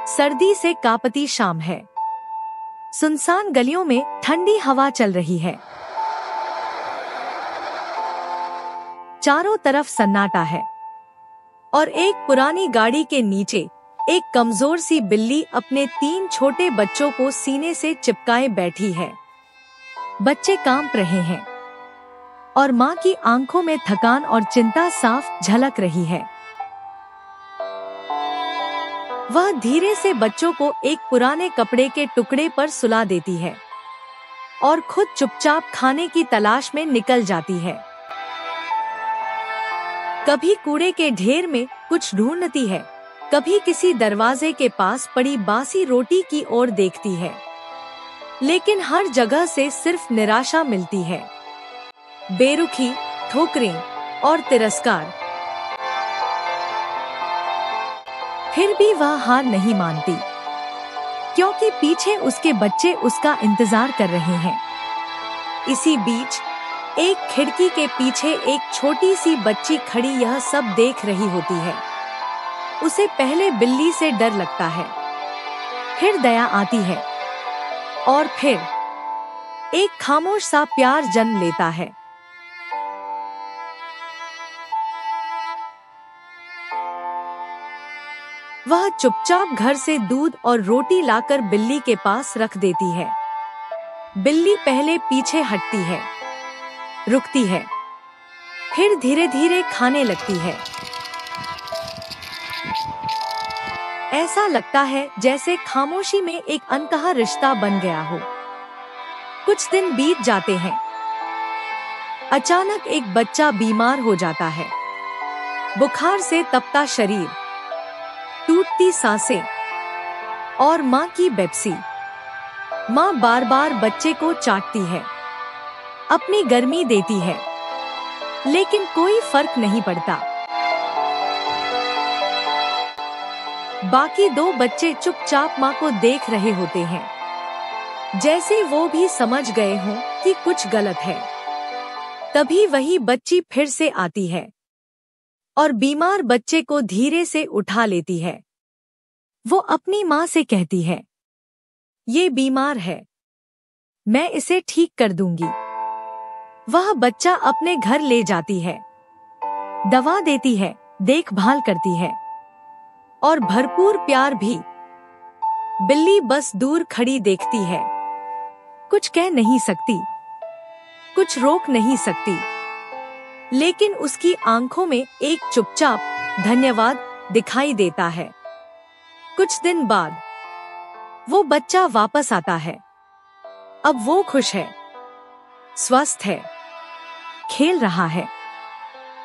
सर्दी से कांपती शाम है। सुनसान गलियों में ठंडी हवा चल रही है। चारों तरफ सन्नाटा है और एक पुरानी गाड़ी के नीचे एक कमजोर सी बिल्ली अपने 3 छोटे बच्चों को सीने से चिपकाए बैठी है। बच्चे कांप रहे हैं और माँ की आंखों में थकान और चिंता साफ झलक रही है। वह धीरे से बच्चों को एक पुराने कपड़े के टुकड़े पर सुला देती है और खुद चुपचाप खाने की तलाश में निकल जाती है। कभी कूड़े के ढेर में कुछ ढूंढती है, कभी किसी दरवाजे के पास पड़ी बासी रोटी की ओर देखती है, लेकिन हर जगह से सिर्फ निराशा मिलती है, बेरुखी, ठोकरें और तिरस्कार। फिर भी वह हार नहीं मानती, क्योंकि पीछे उसके बच्चे उसका इंतजार कर रहे हैं। इसी बीच एक खिड़की के पीछे एक छोटी सी बच्ची खड़ी यह सब देख रही होती है। उसे पहले बिल्ली से डर लगता है, फिर दया आती है और फिर एक खामोश सा प्यार जन्म लेता है। वह चुपचाप घर से दूध और रोटी लाकर बिल्ली के पास रख देती है। बिल्ली पहले पीछे हटती है, रुकती है, फिर धीरे धीरे खाने लगती है। ऐसा लगता है जैसे खामोशी में एक अनकहा रिश्ता बन गया हो। कुछ दिन बीत जाते हैं। अचानक एक बच्चा बीमार हो जाता है। बुखार से तपता शरीर, टूटती सांसें और माँ की बेबसी। माँ बार बार बच्चे को चाटती है, अपनी गर्मी देती है, लेकिन कोई फर्क नहीं पड़ता। बाकी 2 बच्चे चुपचाप माँ को देख रहे होते हैं, जैसे वो भी समझ गए हों कि कुछ गलत है। तभी वही बच्ची फिर से आती है और बीमार बच्चे को धीरे से उठा लेती है। वो अपनी माँ से कहती है, ये बीमार है, मैं इसे ठीक कर दूंगी। वह बच्चा अपने घर ले जाती है, दवा देती है, देखभाल करती है और भरपूर प्यार भी। बिल्ली बस दूर खड़ी देखती है, कुछ कह नहीं सकती, कुछ रोक नहीं सकती, लेकिन उसकी आंखों में एक चुपचाप धन्यवाद दिखाई देता है। कुछ दिन बाद वो बच्चा वापस आता है। अब वो खुश है, स्वस्थ है, खेल रहा है।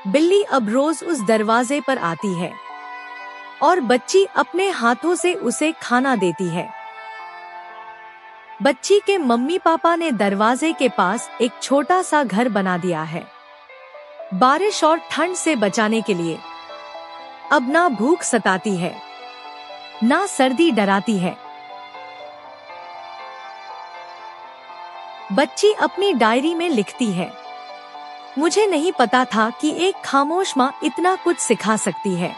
बिल्ली अब रोज उस दरवाजे पर आती है और बच्ची अपने हाथों से उसे खाना देती है। बच्ची के मम्मी पापा ने दरवाजे के पास एक छोटा सा घर बना दिया है, बारिश और ठंड से बचाने के लिए। अब ना भूख सताती है, ना सर्दी डराती है। बच्ची अपनी डायरी में लिखती है, मुझे नहीं पता था कि एक खामोश माँ इतना कुछ सिखा सकती है।